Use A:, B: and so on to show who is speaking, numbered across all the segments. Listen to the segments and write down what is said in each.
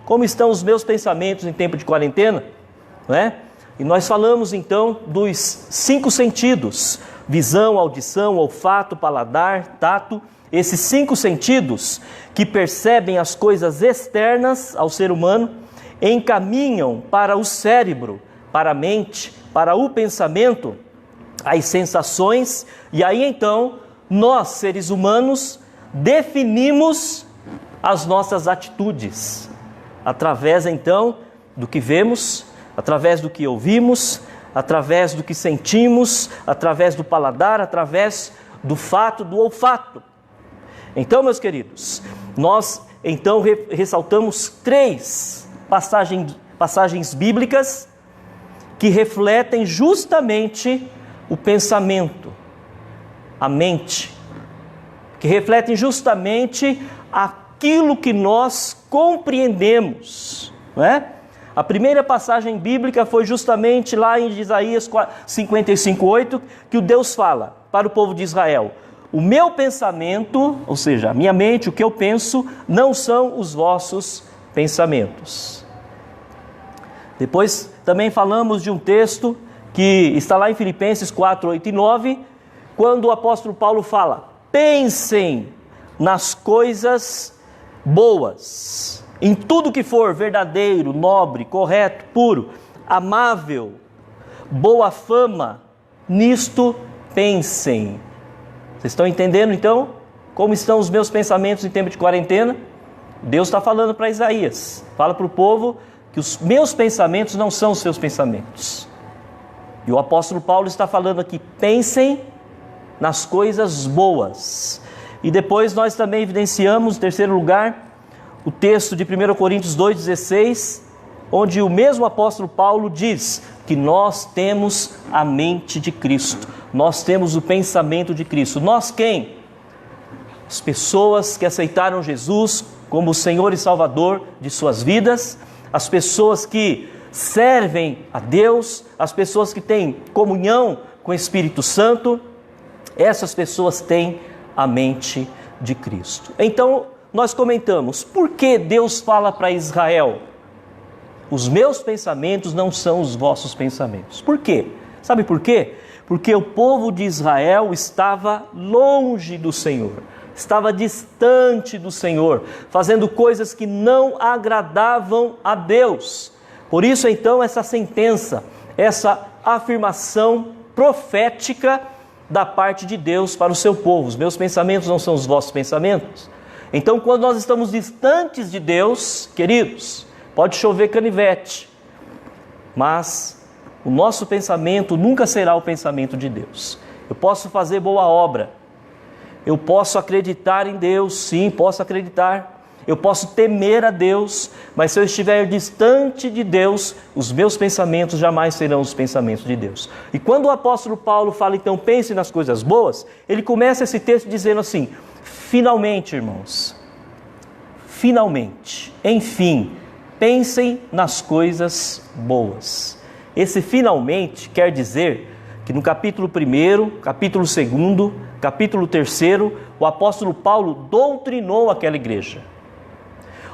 A: como estão os meus pensamentos em tempo de quarentena, não é? E nós falamos então dos 5 sentidos: visão, audição, olfato, paladar, tato. Esses 5 sentidos que percebem as coisas externas ao ser humano, encaminham para o cérebro, para a mente, para o pensamento, as sensações, e aí então nós, seres humanos, definimos as nossas atitudes, através então do que vemos, através do que ouvimos, através do que sentimos, através do paladar, através do fato, do olfato. Então, meus queridos, nós então ressaltamos 3 passagens bíblicas que refletem justamente o pensamento, a mente, que refletem justamente aquilo que nós compreendemos, não é? A primeira passagem bíblica foi justamente lá em Isaías 55:8, que o Deus fala para o povo de Israel: o meu pensamento, ou seja, a minha mente, o que eu penso, não são os vossos pensamentos. Depois também falamos de um texto que está lá em Filipenses 4, 8 e 9, quando o apóstolo Paulo fala: pensem nas coisas boas, em tudo que for verdadeiro, nobre, correto, puro, amável, boa fama, nisto pensem. Vocês estão entendendo então como estão os meus pensamentos em tempo de quarentena? Deus está falando para Isaías, fala para o povo que os meus pensamentos não são os seus pensamentos. E o apóstolo Paulo está falando aqui: pensem nas coisas boas. E depois nós também evidenciamos, em terceiro lugar, o texto de 1 Coríntios 2,16, onde o mesmo apóstolo Paulo diz que nós temos a mente de Cristo, nós temos o pensamento de Cristo. Nós quem? As pessoas que aceitaram Jesus como o Senhor e Salvador de suas vidas, as pessoas que servem a Deus, as pessoas que têm comunhão com o Espírito Santo, essas pessoas têm a mente de Cristo. Então, nós comentamos, por que Deus fala para Israel: os meus pensamentos não são os vossos pensamentos? Por quê? Sabe por quê? Porque o povo de Israel estava longe do Senhor, estava distante do Senhor, fazendo coisas que não agradavam a Deus. Por isso então essa sentença, essa afirmação profética da parte de Deus para o seu povo: os meus pensamentos não são os vossos pensamentos. Então, quando nós estamos distantes de Deus, queridos, pode chover canivete, mas o nosso pensamento nunca será o pensamento de Deus. Eu posso fazer boa obra, eu posso acreditar em Deus, sim, posso acreditar, eu posso temer a Deus, mas se eu estiver distante de Deus, os meus pensamentos jamais serão os pensamentos de Deus. E quando o apóstolo Paulo fala, então, pense nas coisas boas, ele começa esse texto dizendo assim: finalmente, irmãos, finalmente, enfim, pensem nas coisas boas. Esse finalmente quer dizer que no capítulo 1, capítulo 2, capítulo 3, o apóstolo Paulo doutrinou aquela igreja.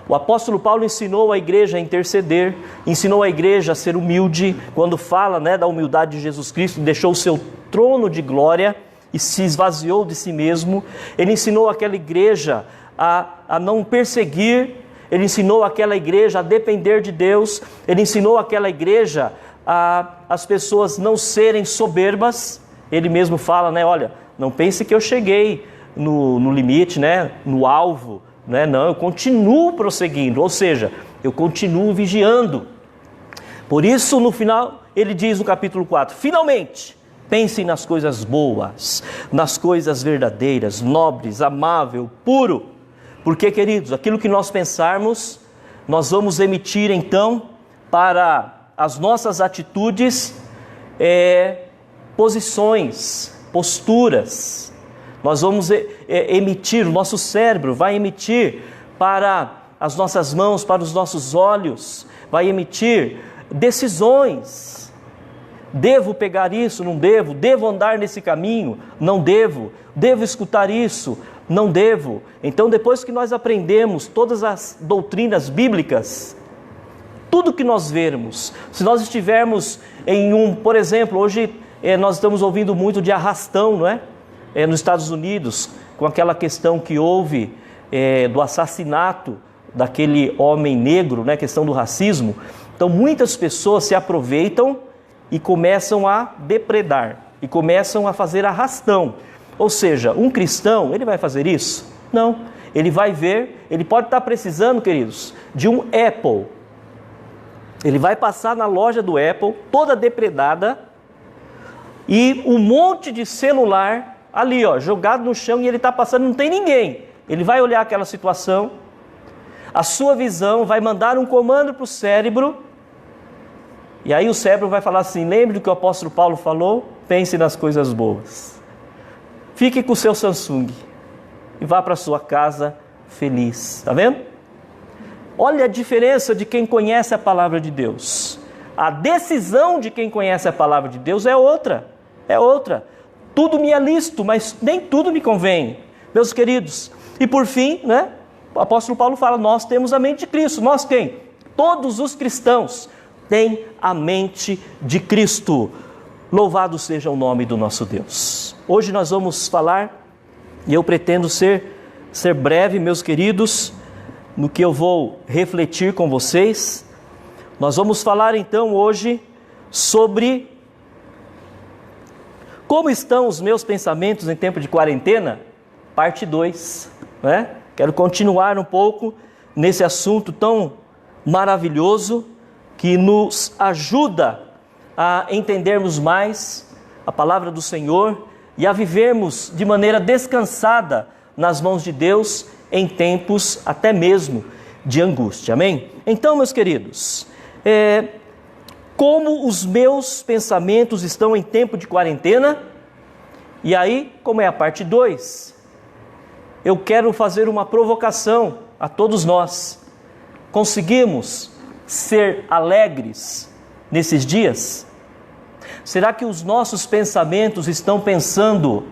A: O apóstolo Paulo ensinou a igreja a interceder, ensinou a igreja a ser humilde, quando fala, da humildade de Jesus Cristo, deixou o seu trono de glória e se esvaziou de si mesmo. Ele ensinou aquela igreja a não perseguir, ele ensinou aquela igreja a depender de Deus, ele ensinou aquela igreja a as pessoas não serem soberbas. Ele mesmo fala, olha, não pense que eu cheguei no limite, no alvo, não, eu continuo prosseguindo, ou seja, eu continuo vigiando. Por isso, no final, ele diz no capítulo 4, finalmente, pensem nas coisas boas, nas coisas verdadeiras, nobres, amável, puro. Porque, queridos, aquilo que nós pensarmos, nós vamos emitir então para as nossas atitudes, posições, posturas. Nós vamos emitir, o nosso cérebro vai emitir para as nossas mãos, para os nossos olhos, vai emitir decisões. Devo pegar isso? Não devo? Devo andar nesse caminho? Não devo? Devo escutar isso? Não devo? Então, depois que nós aprendemos todas as doutrinas bíblicas, Tudo que nós vermos, se nós estivermos por exemplo, hoje nós estamos ouvindo muito de arrastão, não é? Nos Estados Unidos, com aquela questão que houve do assassinato daquele homem negro, né? Questão do racismo. Então muitas pessoas se aproveitam e começam a depredar, e começam a fazer arrastão. Ou seja, um cristão, ele vai fazer isso? Não. Ele vai ver, ele pode estar precisando, queridos, de um Apple. Ele vai passar na loja do Apple, toda depredada, e um monte de celular ali, ó, jogado no chão, e ele está passando, não tem ninguém. Ele vai olhar aquela situação, a sua visão vai mandar um comando para o cérebro, e aí o cérebro vai falar assim: lembre do que o apóstolo Paulo falou, pense nas coisas boas. Fique com o seu Samsung e vá para a sua casa feliz. Está vendo? Olha a diferença de quem conhece a palavra de Deus. A decisão de quem conhece a palavra de Deus é outra. É outra. Tudo me é lícito, mas nem tudo me convém. Meus queridos, e por fim, né? O apóstolo Paulo fala: nós temos a mente de Cristo. Nós quem? Todos os cristãos têm a mente de Cristo. Louvado seja o nome do nosso Deus. Hoje nós vamos falar, e eu pretendo ser breve, meus queridos, no que eu vou refletir com vocês. Nós vamos falar então hoje sobre como estão os meus pensamentos em tempo de quarentena, parte 2, né? Quero continuar um pouco nesse assunto tão maravilhoso que nos ajuda a entendermos mais a palavra do Senhor e a vivermos de maneira descansada nas mãos de Deus em tempos até mesmo de angústia. Amém? Então, meus queridos, como os meus pensamentos estão em tempo de quarentena? E aí, como é a parte 2, eu quero fazer uma provocação a todos nós. Conseguimos ser alegres nesses dias? Será que os nossos pensamentos estão pensando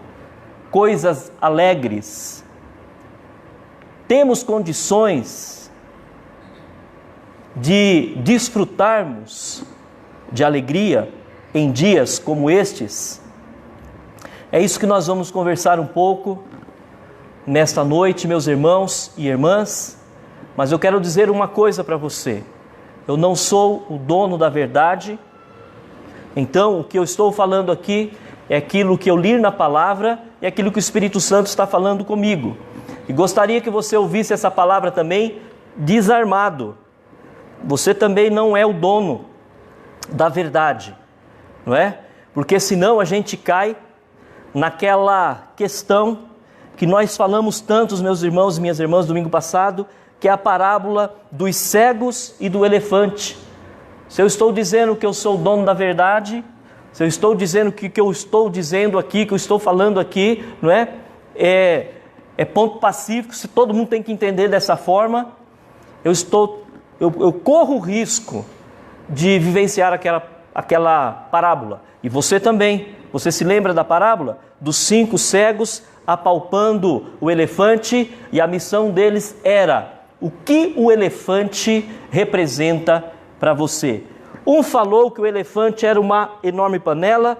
A: coisas alegres? Temos condições de desfrutarmos de alegria em dias como estes? É isso que nós vamos conversar um pouco nesta noite, meus irmãos e irmãs. Mas eu quero dizer uma coisa para você: eu não sou o dono da verdade. Então, o que eu estou falando aqui é aquilo que eu li na palavra e aquilo que o Espírito Santo está falando comigo. E gostaria que você ouvisse essa palavra também desarmado. Você também não é o dono da verdade, não é? Porque senão a gente cai naquela questão que nós falamos tantos, meus irmãos e minhas irmãs, domingo passado, que é a parábola dos cegos e do elefante. Se eu estou dizendo que eu sou o dono da verdade, se eu estou dizendo que o que eu estou dizendo aqui, que eu estou falando aqui, não é? É ponto pacífico, se todo mundo tem que entender dessa forma, eu corro o risco de vivenciar aquela parábola. E você também. Você se lembra da parábola? Dos 5 cegos apalpando o elefante, e a missão deles era: o que o elefante representa para você? Um falou que o elefante era uma enorme panela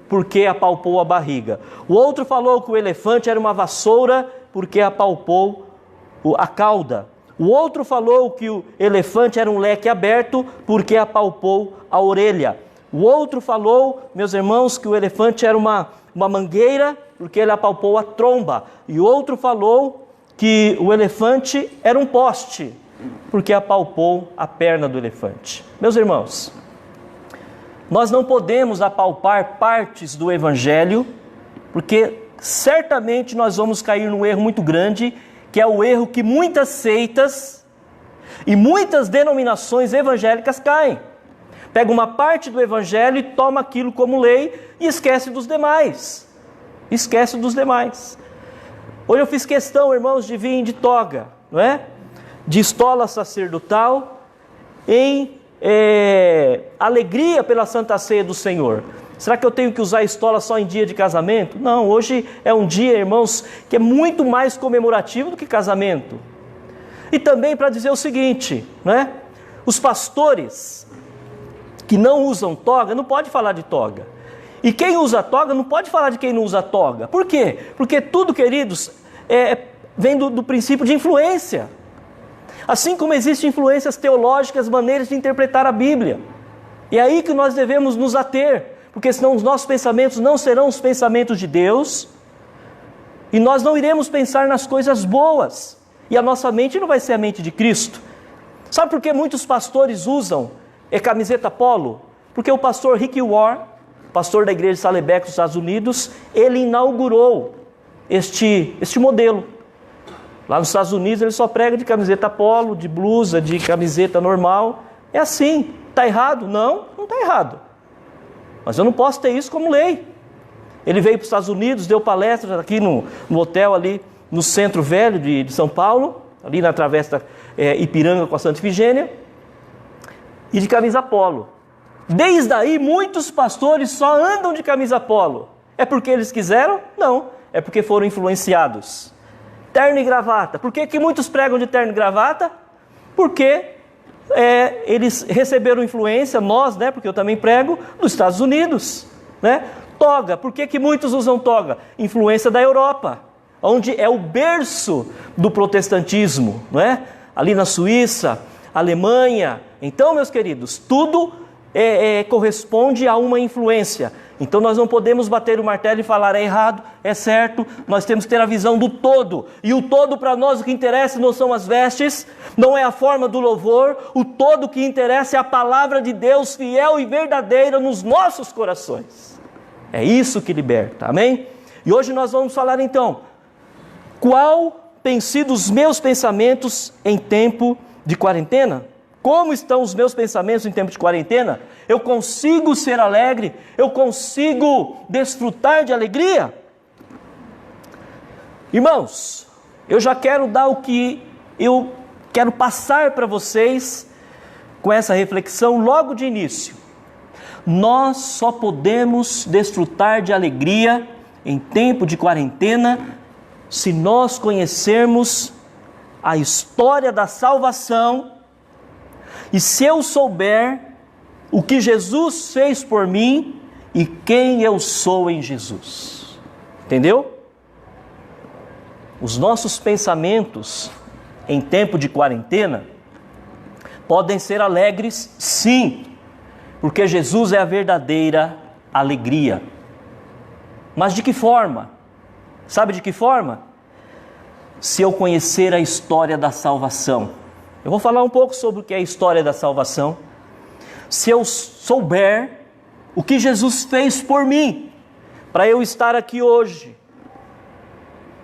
A: porque apalpou a barriga. O outro falou que o elefante era uma vassoura porque apalpou a cauda. O outro falou que o elefante era um leque aberto porque apalpou a orelha. O outro falou, meus irmãos, que o elefante era uma mangueira porque ele apalpou a tromba. E o outro falou que o elefante era um poste porque apalpou a perna do elefante. Meus irmãos, nós não podemos apalpar partes do Evangelho, porque certamente nós vamos cair num erro muito grande, que é o erro que muitas seitas e muitas denominações evangélicas caem. Pega uma parte do Evangelho e toma aquilo como lei e esquece dos demais. Esquece dos demais. Hoje eu fiz questão, irmãos, de vir de toga, não é? De estola sacerdotal, em alegria pela Santa Ceia do Senhor. Será que eu tenho que usar estola só em dia de casamento? Não, hoje é um dia, irmãos, que é muito mais comemorativo do que casamento. E também para dizer o seguinte, né? Os pastores que não usam toga, não pode falar de toga. E quem usa toga não pode falar de quem não usa toga. Por quê? Porque tudo, queridos, vem do princípio de influência. Assim como existem influências teológicas, maneiras de interpretar a Bíblia. E é aí que nós devemos nos ater, porque senão os nossos pensamentos não serão os pensamentos de Deus, e nós não iremos pensar nas coisas boas, e a nossa mente não vai ser a mente de Cristo. Sabe por que muitos pastores usam camiseta polo? Porque o pastor Rick Warren, pastor da igreja de Saddleback, nos Estados Unidos, ele inaugurou este modelo. Lá nos Estados Unidos ele só prega de camiseta polo, de blusa, de camiseta normal. É assim. Está errado? Não está errado. Mas eu não posso ter isso como lei. Ele veio para os Estados Unidos, deu palestra aqui no hotel ali no Centro Velho de São Paulo, ali na travessa Ipiranga com a Santa Ifigênia, e de camisa polo. Desde aí muitos pastores só andam de camisa polo. É porque eles quiseram? Não. É porque foram influenciados. Terno e gravata. Por que muitos pregam de terno e gravata? Porque eles receberam influência, nós, porque eu também prego, dos Estados Unidos. Toga. Por que muitos usam toga? Influência da Europa, onde é o berço do protestantismo. Ali na Suíça, Alemanha. Então, meus queridos, tudo corresponde a uma influência. Então nós não podemos bater o martelo e falar é errado, é certo. Nós temos que ter a visão do todo. E o todo para nós, o que interessa não são as vestes, não é a forma do louvor. O todo que interessa é a palavra de Deus fiel e verdadeira nos nossos corações. É isso que liberta, amém? E hoje nós vamos falar então, qual tem sido os meus pensamentos em tempo de quarentena? Como estão os meus pensamentos em tempo de quarentena? Eu consigo ser alegre? Eu consigo desfrutar de alegria? Irmãos, eu já quero dar o que eu quero passar para vocês com essa reflexão logo de início. Nós só podemos desfrutar de alegria em tempo de quarentena se nós conhecermos a história da salvação. E se eu souber o que Jesus fez por mim e quem eu sou em Jesus. Entendeu? Os nossos pensamentos em tempo de quarentena podem ser alegres, sim, porque Jesus é a verdadeira alegria. Mas de que forma? Sabe de que forma? Se eu conhecer a história da salvação. Eu vou falar um pouco sobre o que é a história da salvação. Se eu souber o que Jesus fez por mim, para eu estar aqui hoje,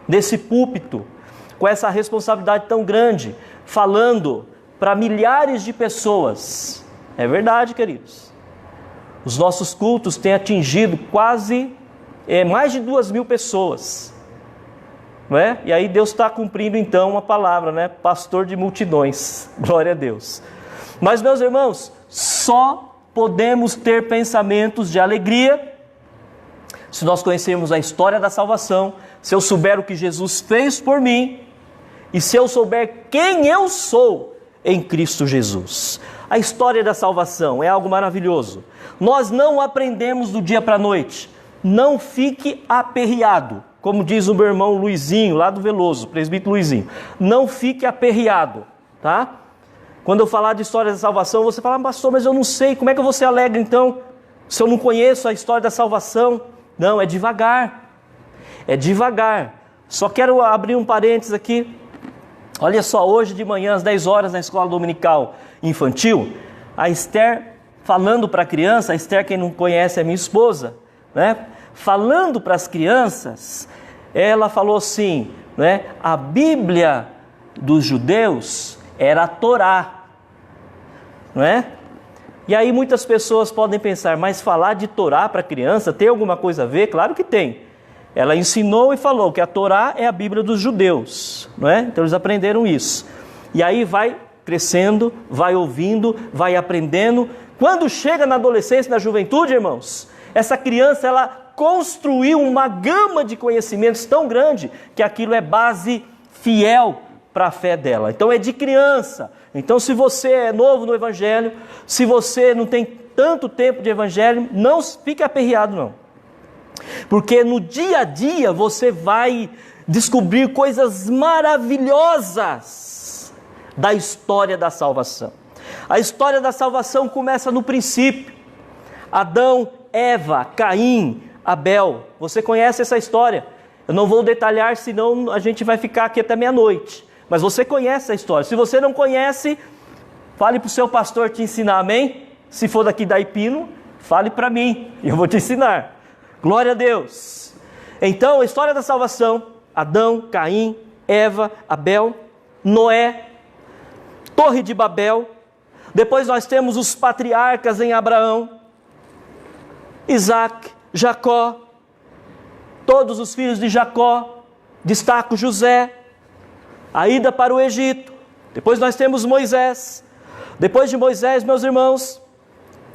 A: nesse púlpito, com essa responsabilidade tão grande, falando para milhares de pessoas. É verdade, queridos. Os nossos cultos têm atingido quase mais de 2.000 pessoas. E aí Deus está cumprindo então uma palavra, pastor de multidões, glória a Deus. Mas meus irmãos, só podemos ter pensamentos de alegria se nós conhecermos a história da salvação, se eu souber o que Jesus fez por mim e se eu souber quem eu sou em Cristo Jesus. A história da salvação é algo maravilhoso. Nós não aprendemos do dia para a noite. Não fique aperreado. Como diz o meu irmão Luizinho, lá do Veloso, presbítero Luizinho. Não fique aperreado, tá? Quando eu falar de história da salvação, você fala, pastor, mas eu não sei, como é que eu vou ser alegre então, se eu não conheço a história da salvação? Não, é devagar. É devagar. Só quero abrir um parênteses aqui. Olha só, hoje de manhã, às 10 horas, na escola dominical infantil, a Esther, falando para a criança, a Esther, quem não conhece, é minha esposa, falando para as crianças, ela falou assim, a Bíblia dos judeus era a Torá, E aí muitas pessoas podem pensar, mas falar de Torá para criança tem alguma coisa a ver? Claro que tem. Ela ensinou e falou que a Torá é a Bíblia dos judeus, Então eles aprenderam isso. E aí vai crescendo, vai ouvindo, vai aprendendo. Quando chega na adolescência, na juventude, irmãos, essa criança, ela construiu uma gama de conhecimentos tão grande que aquilo é base fiel para a fé dela. Então é de criança. Então se você é novo no Evangelho, se você não tem tanto tempo de Evangelho, não fique aperreado não. Porque no dia a dia você vai descobrir coisas maravilhosas da história da salvação. A história da salvação começa no princípio. Adão, Eva, Caim, Abel. Você conhece essa história. Eu não vou detalhar, senão a gente vai ficar aqui até meia-noite. Mas você conhece a história. Se você não conhece, fale para o seu pastor te ensinar, amém? Se for daqui da Ipino, fale para mim, e eu vou te ensinar. Glória a Deus. Então, a história da salvação: Adão, Caim, Eva, Abel, Noé, Torre de Babel. Depois nós temos os patriarcas em Abraão, Isaac, Jacó, todos os filhos de Jacó, destaco José, a ida para o Egito. Depois nós temos Moisés. Depois de Moisés, meus irmãos,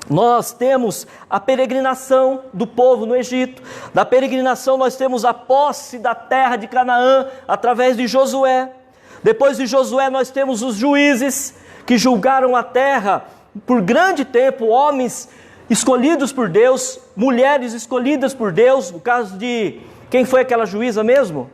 A: nós temos a peregrinação do povo no Egito. Da peregrinação nós temos a posse da terra de Canaã através de Josué. Depois de Josué nós temos os juízes que julgaram a terra por grande tempo, homens escolhidos por Deus, mulheres escolhidas por Deus. No caso de, quem foi aquela juíza mesmo?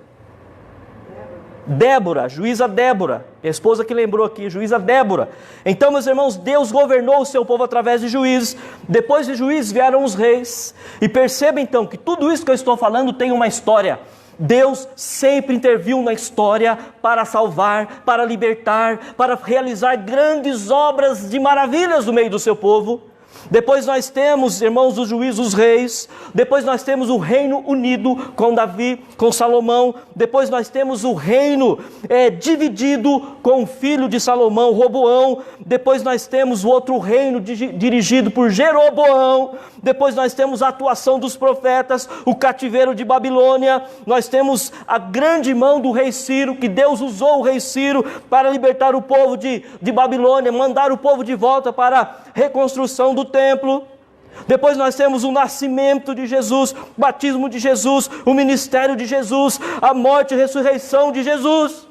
A: Débora, juíza Débora, minha esposa que lembrou aqui, juíza Débora. Então, meus irmãos, Deus governou o seu povo através de juízes. Depois de juízes vieram os reis. E perceba então que tudo isso que eu estou falando tem uma história. Deus sempre interviu na história para salvar, para libertar, para realizar grandes obras de maravilhas no meio do seu povo. Depois nós temos, irmãos, os juízes, os reis. Depois nós temos o reino unido com Davi, com Salomão. Depois nós temos o reino dividido com o filho de Salomão, Roboão. Depois nós temos o outro reino dirigido por Jeroboão. Depois nós temos a atuação dos profetas, o cativeiro de Babilônia. Nós temos a grande mão do rei Ciro, que Deus usou o rei Ciro para libertar o povo de Babilônia, mandar o povo de volta para a reconstrução do templo. Depois nós temos o nascimento de Jesus, o batismo de Jesus, o ministério de Jesus, a morte e ressurreição de Jesus.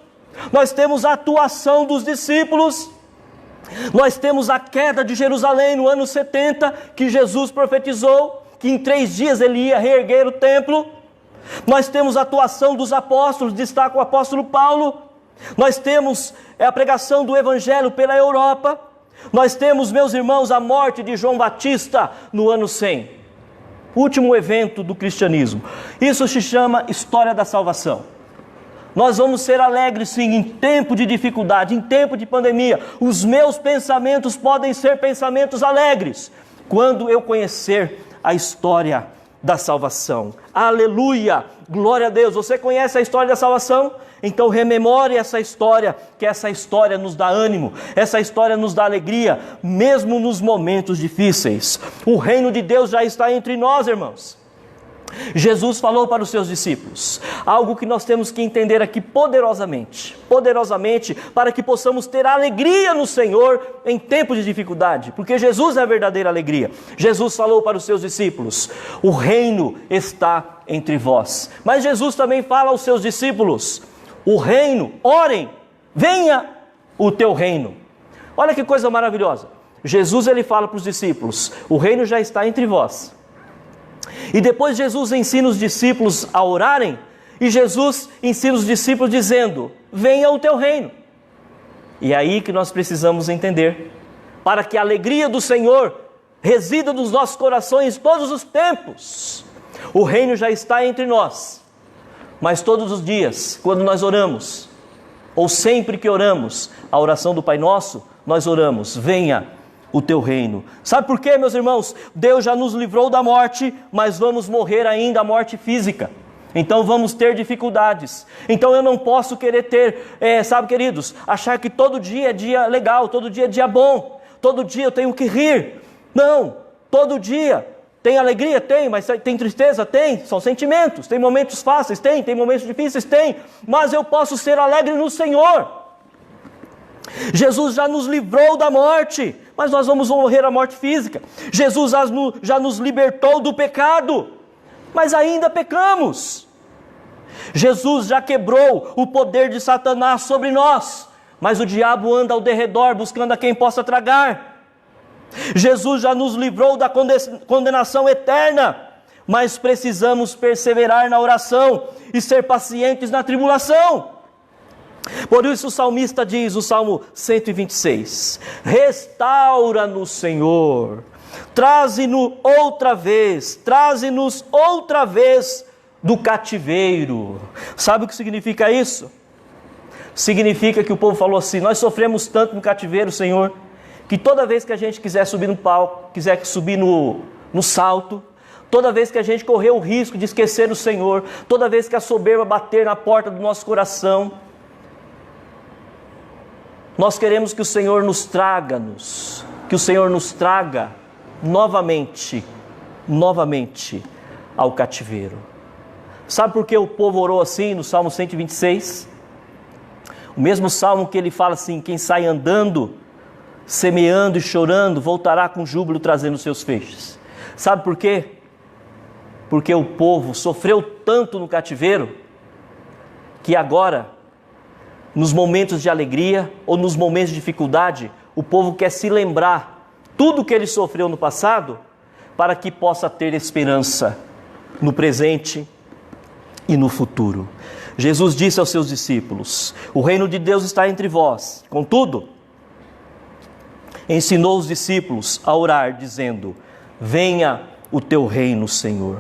A: Nós temos a atuação dos discípulos. Nós temos a queda de Jerusalém no ano 70, que Jesus profetizou, que em 3 dias ele ia reerguer o templo. Nós temos a atuação dos apóstolos, destaca o apóstolo Paulo. Nós temos a pregação do evangelho pela Europa. Nós temos, meus irmãos, a morte de João Batista no ano 100. Último evento do cristianismo. Isso se chama história da salvação. Nós vamos ser alegres sim, em tempo de dificuldade, em tempo de pandemia. Os meus pensamentos podem ser pensamentos alegres, quando eu conhecer a história da salvação. Aleluia! Glória a Deus! Você conhece a história da salvação? Então rememore essa história, que essa história nos dá ânimo, essa história nos dá alegria, mesmo nos momentos difíceis. O reino de Deus já está entre nós, irmãos. Jesus falou para os seus discípulos, algo que nós temos que entender aqui poderosamente, para que possamos ter alegria no Senhor em tempo de dificuldade, porque Jesus é a verdadeira alegria. Jesus falou para os seus discípulos, o reino está entre vós. Mas Jesus também fala aos seus discípulos, o reino, orem, venha o teu reino. Olha que coisa maravilhosa. Jesus ele fala para os discípulos, o reino já está entre vós. E depois Jesus ensina os discípulos a orarem, e Jesus ensina os discípulos dizendo, venha o teu reino. E é aí que nós precisamos entender, para que a alegria do Senhor resida nos nossos corações todos os tempos. O reino já está entre nós, mas todos os dias, quando nós oramos, ou sempre que oramos, a oração do Pai Nosso, nós oramos, venha o teu reino. Sabe por quê, meus irmãos? Deus já nos livrou da morte, mas vamos morrer ainda a morte física. Então vamos ter dificuldades. Então eu não posso querer ter, sabe queridos, achar que todo dia é dia legal, todo dia é dia bom, todo dia eu tenho que rir. Não, todo dia tem alegria? Tem, mas tem tristeza? Tem, são sentimentos. Tem momentos fáceis? Tem momentos difíceis? Tem, mas eu posso ser alegre no Senhor. Jesus já nos livrou da morte, mas nós vamos morrer a morte física. Jesus já nos libertou do pecado, mas ainda pecamos. Jesus já quebrou o poder de Satanás sobre nós, mas o diabo anda ao derredor buscando a quem possa tragar. Jesus já nos livrou da condenação eterna, mas precisamos perseverar na oração e ser pacientes na tribulação. Por isso o salmista diz, o Salmo 126, restaura-nos, Senhor, traze-nos outra vez do cativeiro. Sabe o que significa isso? Significa que o povo falou assim, nós sofremos tanto no cativeiro, Senhor, que toda vez que a gente quiser subir no palco, quiser subir no salto, toda vez que a gente correr o risco de esquecer o Senhor, toda vez que a soberba bater na porta do nosso coração, nós queremos que o Senhor nos traga novamente ao cativeiro. Sabe por que o povo orou assim no Salmo 126? O mesmo salmo que ele fala assim, quem sai andando, semeando e chorando, voltará com júbilo trazendo seus feixes. Sabe por quê? Porque o povo sofreu tanto no cativeiro, que agora, nos momentos de alegria ou nos momentos de dificuldade, o povo quer se lembrar tudo que ele sofreu no passado, para que possa ter esperança no presente e no futuro. Jesus disse aos seus discípulos, o reino de Deus está entre vós. Contudo, ensinou os discípulos a orar, dizendo, venha o teu reino, Senhor.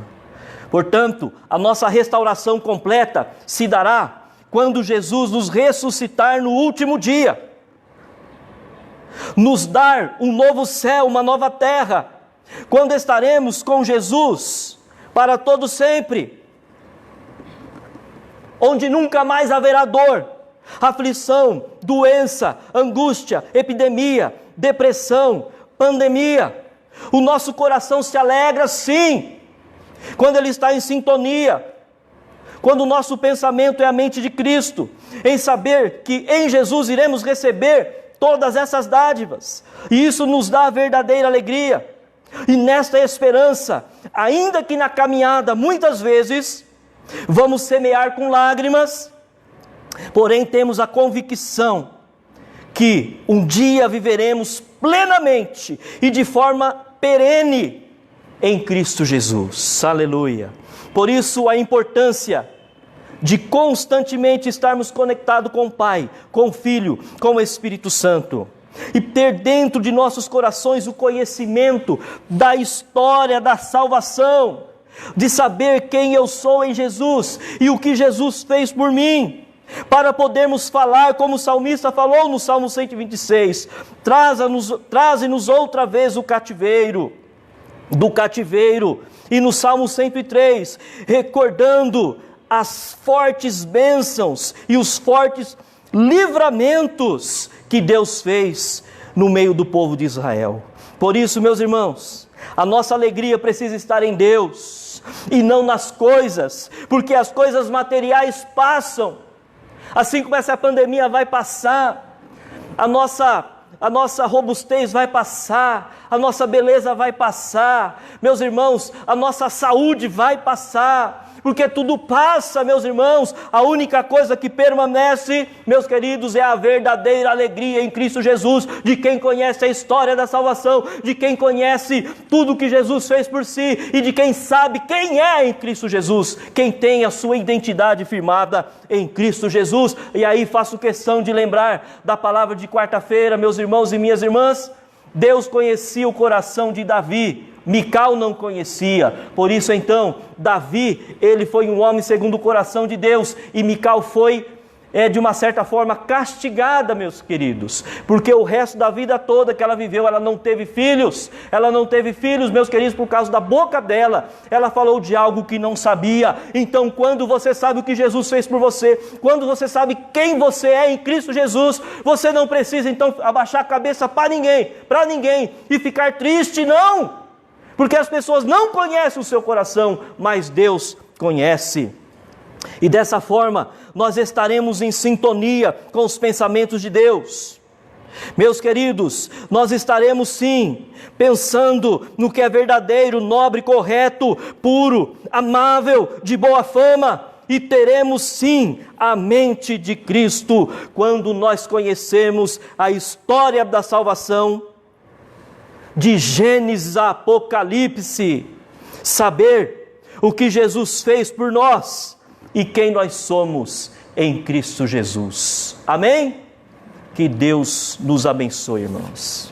A: Portanto, a nossa restauração completa se dará quando Jesus nos ressuscitar no último dia, nos dar um novo céu, uma nova terra, quando estaremos com Jesus para todo sempre, onde nunca mais haverá dor, aflição, doença, angústia, epidemia, depressão, pandemia. O nosso coração se alegra sim, quando ele está em sintonia, quando o nosso pensamento é a mente de Cristo, em saber que em Jesus iremos receber todas essas dádivas, e isso nos dá a verdadeira alegria. E nesta esperança, ainda que na caminhada muitas vezes vamos semear com lágrimas, porém temos a convicção que um dia viveremos plenamente e de forma perene em Cristo Jesus. Aleluia! Por isso a importância de constantemente estarmos conectados com o Pai, com o Filho, com o Espírito Santo. E ter dentro de nossos corações o conhecimento da história da salvação, de saber quem eu sou em Jesus e o que Jesus fez por mim, para podermos falar como o salmista falou no Salmo 126, traze-nos outra vez do cativeiro, e no Salmo 103, recordando as fortes bênçãos e os fortes livramentos que Deus fez no meio do povo de Israel. Por isso, meus irmãos, a nossa alegria precisa estar em Deus e não nas coisas, porque as coisas materiais passam, assim como essa pandemia vai passar, a nossa robustez vai passar, a nossa beleza vai passar, meus irmãos, a nossa saúde vai passar, porque tudo passa, meus irmãos. A única coisa que permanece, meus queridos, é a verdadeira alegria em Cristo Jesus, de quem conhece a história da salvação, de quem conhece tudo que Jesus fez por si, e de quem sabe quem é em Cristo Jesus, quem tem a sua identidade firmada em Cristo Jesus. E aí faço questão de lembrar da palavra de quarta-feira, meus irmãos e minhas irmãs. Deus conhecia o coração de Davi, Mical não conhecia. Por isso então, Davi, ele foi um homem segundo o coração de Deus, e Mical foi, de uma certa forma, castigada, meus queridos, porque o resto da vida toda que ela viveu, ela não teve filhos, meus queridos, por causa da boca dela, ela falou de algo que não sabia. Então, quando você sabe o que Jesus fez por você, quando você sabe quem você é em Cristo Jesus, você não precisa então abaixar a cabeça para ninguém, e ficar triste, não, porque as pessoas não conhecem o seu coração, mas Deus conhece. E dessa forma, nós estaremos em sintonia com os pensamentos de Deus. Meus queridos, nós estaremos sim, pensando no que é verdadeiro, nobre, correto, puro, amável, de boa fama. e teremos sim a mente de Cristo quando nós conhecemos a história da salvação, de Gênesis a Apocalipse, saber o que Jesus fez por nós e quem nós somos em Cristo Jesus. Amém? Que Deus nos abençoe, irmãos.